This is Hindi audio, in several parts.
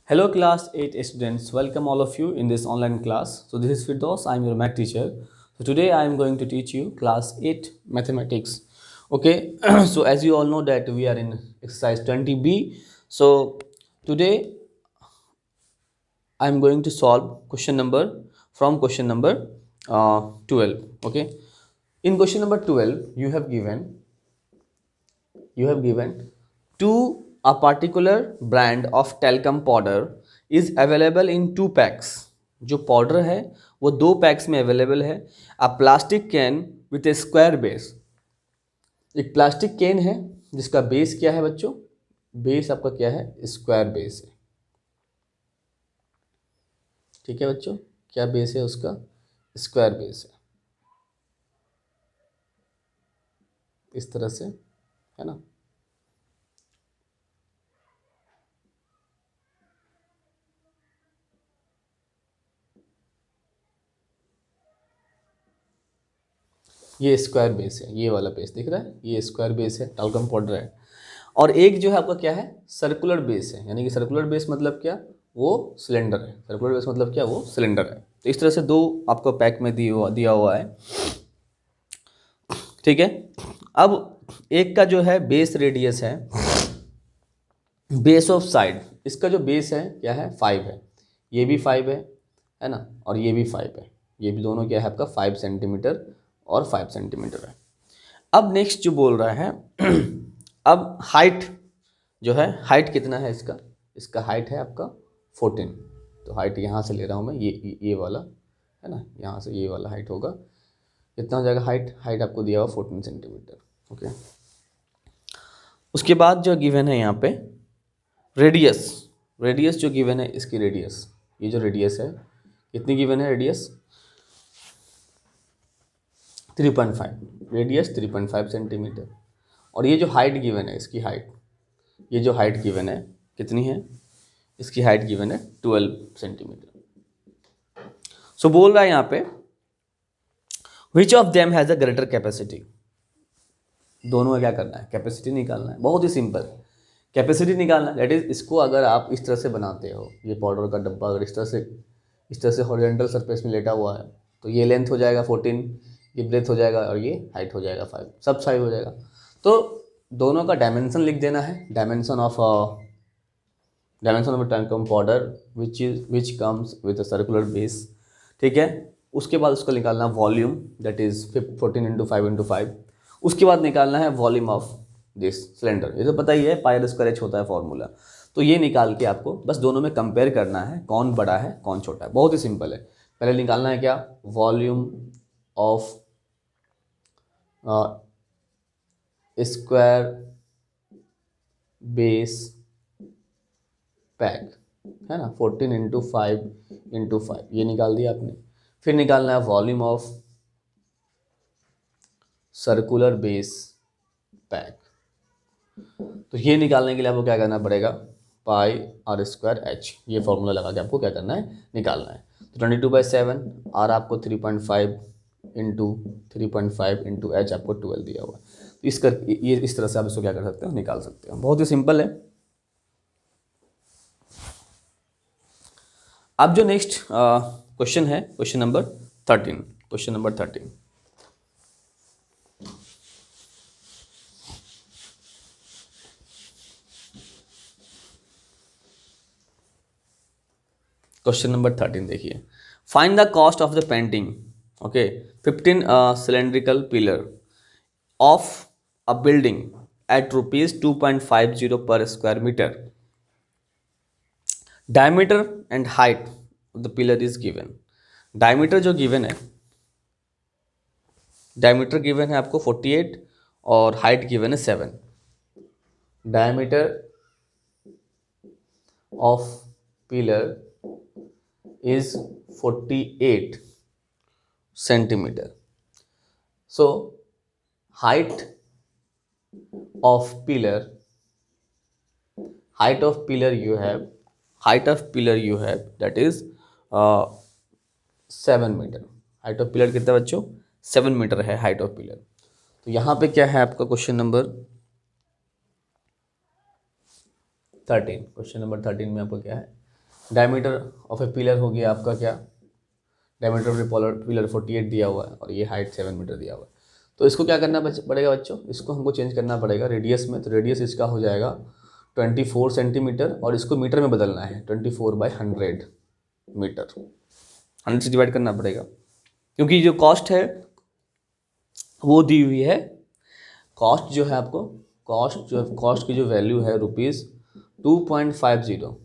Hello class 8 students, welcome all of you in this online class. So this is Firdaus, I am your math teacher. So today I am going to teach you class 8 mathematics. Okay, so as you all know that we are in exercise 20b. So today I am going to solve question number from question number 12. Okay, in question number 12 you have given to a particular brand of talcum powder is available in two packs. जो पाउडर है वो दो पैक्स में अवेलेबल है. अ plastic can with A square base. एक प्लास्टिक कैन है जिसका बेस क्या है बच्चों? बेस आपका क्या है? स्क्वायर बेस है. ठीक है बच्चों, क्या बेस है उसका? स्क्वायर बेस है. इस तरह से है ना. ये स्क्वायर बेस है, ये वाला बेस दिख रहा है, ये स्क्वायर बेस है, टाल्कम पाउडर है. और एक जो है आपका क्या है? सर्कुलर बेस है. यानी कि सर्कुलर बेस मतलब क्या? वो सिलेंडर है. सर्कुलर बेस मतलब क्या? वो सिलेंडर है. तो इस तरह से दो आपको पैक में दिया हुआ है. ठीक है. अब एक का जो है बेस रेडियस है, बेस ऑफ साइड, इसका जो बेस है क्या है? 5 है. ये भी 5 है ना, और ये भी 5 है. ये भी दोनों क्या है आपका? 5 सेंटीमीटर और 5 सेंटीमीटर है. अब नेक्स्ट जो बोल रहा है अब हाइट जो है, हाइट कितना है इसका? इसका हाइट है आपका 14. तो हाइट यहाँ से ले रहा हूँ मैं, ये वाला है ना, यहाँ से ये वाला हाइट होगा. कितना हो जाएगा हाइट? हाइट आपको दिया हुआ 14 सेंटीमीटर. ओके. उसके बाद जो गिवन है यहाँ पे रेडियस, रेडियस जो गिवन है इसकी रेडियस, ये जो रेडियस है कितनी गिवन है? रेडियस 3.5. Radius 3.5 centimetre. और ये जो हाइट गिवन है इसकी हाइट, ये जो हाइट गिवन है कितनी है? इसकी हाइट गिवन है 12 सेंटीमीटर. सो बोल रहा है यहाँ पे which of them has a greater capacity. दोनों का क्या करना है? कैपेसिटी निकालना है. बहुत ही सिंपल, कैपेसिटी निकालना है. दैट इज, इसको अगर आप इस तरह से बनाते हो, ये पाउडर का डब्बा अगर इस तरह से हॉरिजॉन्टल सरफेस में लेटा हुआ है, तो ये लेंथ हो जाएगा 14, ये ब्रेथ हो जाएगा, और ये हाइट हो जाएगा 5, सब 5 हो जाएगा. तो दोनों का डायमेंशन लिख देना है. Dimension of talcum powder which comes with a circular base. ठीक है. उसके बाद उसको निकालना volume, that is 14 into 5 into 5. उसके बाद निकालना है वॉल्यूम ऑफ दिस सिलेंडर. ये तो पता ही है, पाई स्क्वायर एच होता है फॉर्मूला. तो ये निकाल के आपको बस दोनों में कंपेयर करना है, कौन बड़ा है कौन छोटा है. बहुत ही सिंपल है. पहले निकालना है क्या? Volume of square base pack है ना, 14 इंटू 5 इंटू 5, ये निकाल दिया आपने. फिर निकालना है volume of circular base pack. तो ये निकालने के लिए आपको क्या करना पड़ेगा? पाई आर स्क्वायर एच, ये फॉर्मूला लगा के आपको क्या करना है? निकालना है. तो 22/7, आर आपको 3.5 इंटू 3.5 इंटू एच आपको 12 दिया हुआ है. तो ये इस तरह से आप इसको क्या कर सकते हो? निकाल सकते हो. बहुत ही सिंपल है. अब जो नेक्स्ट क्वेश्चन है, question number 13. Question number 13. Question number 13 देखिए. Find the cost of the painting. Okay. 15 cylindrical pillar of a building at ₹2.50 per square metre. Diameter and height of the pillar is given. Diameter जो गिवन है, डायमीटर गिवन है आपको 48 और हाइट गिवन है 7. Diameter of pillar is 48 centimeter. So height of pillar, you have that is 7 metre. Height of pillar कितना बच्चों? 7 मीटर है हाइट ऑफ पिलर. तो यहाँ पे क्या है आपका? Question number 13. क्वेश्चन नंबर 13 में आपका क्या है? डायमीटर ऑफ ए पिलर हो गया आपका क्या, डायमीटर ऑफ ए पिलर 48 दिया हुआ है और ये हाइट 7 मीटर दिया हुआ है। तो इसको क्या करना पड़ेगा बच्चों, इसको हमको चेंज करना पड़ेगा रेडियस में। तो रेडियस इसका हो जाएगा 24 सेंटीमीटर और इसको मीटर में बदलना है 24/100 मीटर, 100 से डिवाइड करना पड़ेगा क्योंकि जो कॉस्ट है वो दी हुई है। कॉस्ट जो है आपको, कॉस्ट की जो वैल्यू है ₹2.50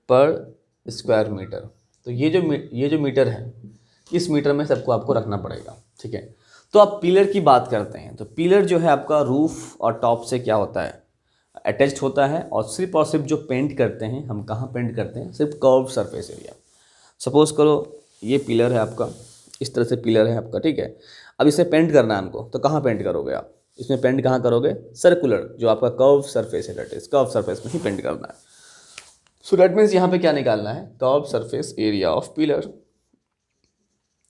पर स्क्वायर मीटर। तो ये जो मीटर है, इस मीटर में सबको आपको रखना पड़ेगा, ठीक है। तो अब पिलर की बात करते हैं। तो पिलर जो है आपका रूफ और टॉप से क्या होता है, अटैच्ड होता है और सिर्फ जो पेंट करते हैं हम, कहाँ पेंट करते हैं, सिर्फ कर्व सरफेस एरिया। सपोज करो ये पिलर है आपका, इस तरह से पिलर है आपका, ठीक है। अब इसे पेंट करना है हमको, तो कहाँ पेंट करोगे आप, इसमें पेंट कहाँ करोगे, सर्कुलर जो आपका कर्व सरफेस है, दैट इज कर्व सरफेस में ही पेंट करना है। सो दैट मीन्स यहाँ पे क्या निकालना है, curve surface area of pillar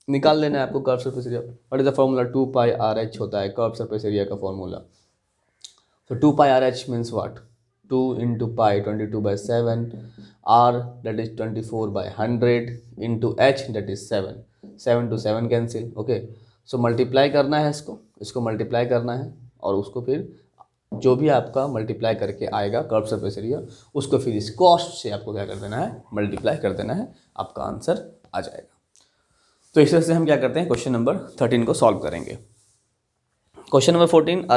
निकाल लेना है आपको। Curve surface area what is the formula, 2πRH होता है कर्व सरफेस एरिया का फॉर्मूला। तो 2πRH means what, 2 into pi 22/7, R that is 24/100 into H that is 7, 7 to 7 cancel, okay. So multiply करना है इसको मल्टीप्लाई करना है और उसको फिर जो भी आपका मल्टीप्लाई करके आएगा कर्व सरफेस एरिया, उसको फिर इस कॉस्ट से आपको क्या कर देना है, मल्टीप्लाई कर देना है, आपका आंसर आ जाएगा। तो इस तरह से हम क्या करते हैं, क्वेश्चन नंबर 13 को सॉल्व करेंगे। Question number 14, a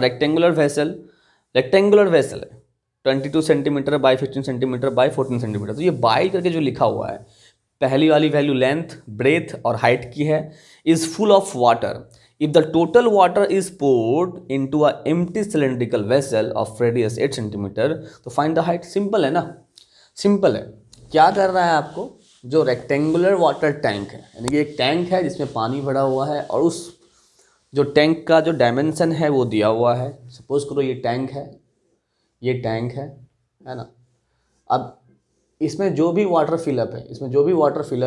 rectangular vessel है 22 centimetre by 15 centimetre by 14 centimetre. तो ये बाई करके जो लिखा हुआ है, पहली वाली वैल्यू लेंथ, ब्रेथ और हाइट की है, is full of water. If the total water is poured into a empty cylindrical vessel of radius 8 centimetre, तो फाइंड द हाइट। सिंपल है ना, सिंपल है। क्या कर रहा है आपको, जो रेक्टेंगुलर वाटर टैंक है, यानी कि एक टैंक है जिसमें पानी भरा हुआ है और उस जो टैंक का जो डायमेंशन है वो दिया हुआ है। सपोज करो ये टैंक है ना। अब इसमें जो भी वाटर फिलअप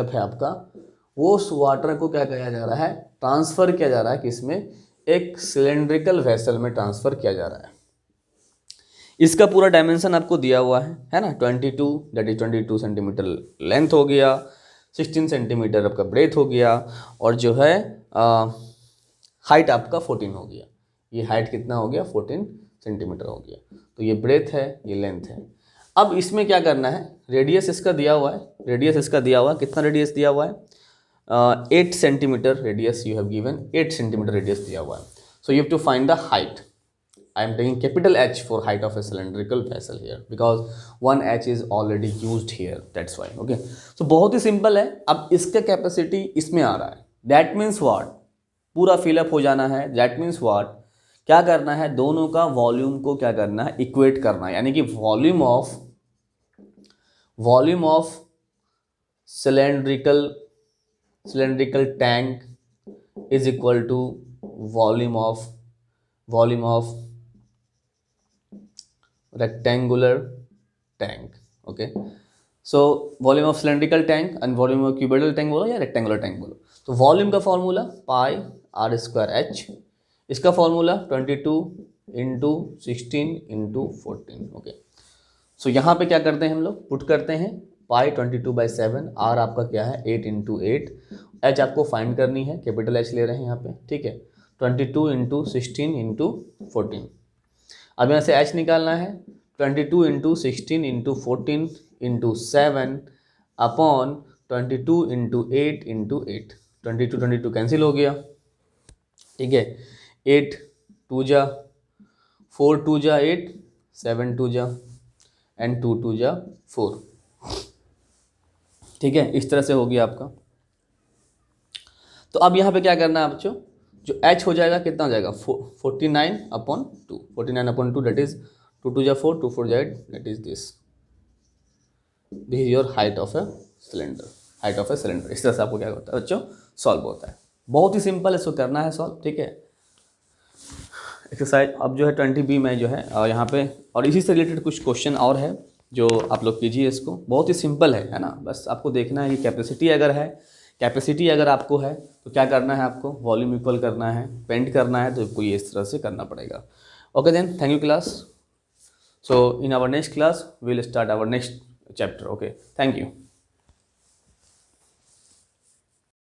है, आपका, वो उस वाटर को क्या किया जा रहा है, ट्रांसफ़र किया जा रहा है, किसमें, एक सिलेंड्रिकल वेसल में ट्रांसफ़र किया जा रहा है। इसका पूरा डायमेंशन आपको दिया हुआ है ना, 22 सेंटीमीटर लेंथ हो गया, 16 सेंटीमीटर आपका ब्रेथ हो गया और जो है हाइट आपका 14 हो गया। ये हाइट कितना हो गया, 14 सेंटीमीटर हो गया। तो ये ब्रेथ है, ये लेंथ है। अब इसमें क्या करना है, रेडियस इसका दिया हुआ है, कितना रेडियस दिया हुआ है, 8 centimetre radius you have given, 8 centimetre radius दिया हुआ है। So you have to find the height. I am taking capital H for height of a cylindrical vessel here because one H is already used here, that's why, okay। So बहुत ही सिंपल है। अब इसका कैपेसिटी इसमें आ रहा है, that means what, पूरा फिलअप हो जाना है। that means what, क्या करना है, दोनों का वॉल्यूम को क्या करना है, इक्वेट करना है, यानी कि volume of cylindrical tank is equal to volume of rectangular tank, okay। so volume of cylindrical tank and volume of cuboidal tank बोलो या rectangular tank बोलो। तो वॉल्यूम का फॉर्मूला पाई r स्क्वायर h, इसका फॉर्मूला 22 इंटू 16 इंटू 14, ओके। सो यहाँ पे क्या करते हैं हम लोग, पुट करते हैं पाई 22/7, r आपका क्या है 8 इंटू 8, h आपको फाइंड करनी है, कैपिटल H ले रहे हैं यहाँ पे, ठीक है। 22 इंटू 16 इंटू 14। अब यहाँ से h निकालना है, 22 into 16 into 14 into 7 upon 22 into 8 into 8, 22 cancel हो गया, ठीक है। 8 2 जा 4 2 जा 8, 7 2 जा एंड 2 2 जा 4, ठीक है। इस तरह से हो गया आपका। तो अब यहाँ पे क्या करना है बच्चों, जो h हो जाएगा कितना हो जाएगा, 49/2, 49/2 दैट इज 2 2 जा 4, 2 4 जा 8, that is this is your height of a cylinder. इस तरह से आपको क्या होता है बच्चों, सॉल्व होता है। बहुत ही सिंपल है, इसको करना है सॉल्व, ठीक है। एक्सरसाइज अब जो है 20B में जो है यहाँ पे, और इसी से रिलेटेड कुछ क्वेश्चन और है जो आप लोग कीजिए। इसको बहुत ही सिंपल है ना, बस आपको देखना है कि कैपेसिटी अगर आपको है तो क्या करना है, आपको वॉल्यूम इक्वल करना है, पेंट करना है, तो आपको ये इस तरह से करना पड़ेगा। Okay then, thank you class. So in our next class, we will start our next chapter. Okay, thank you.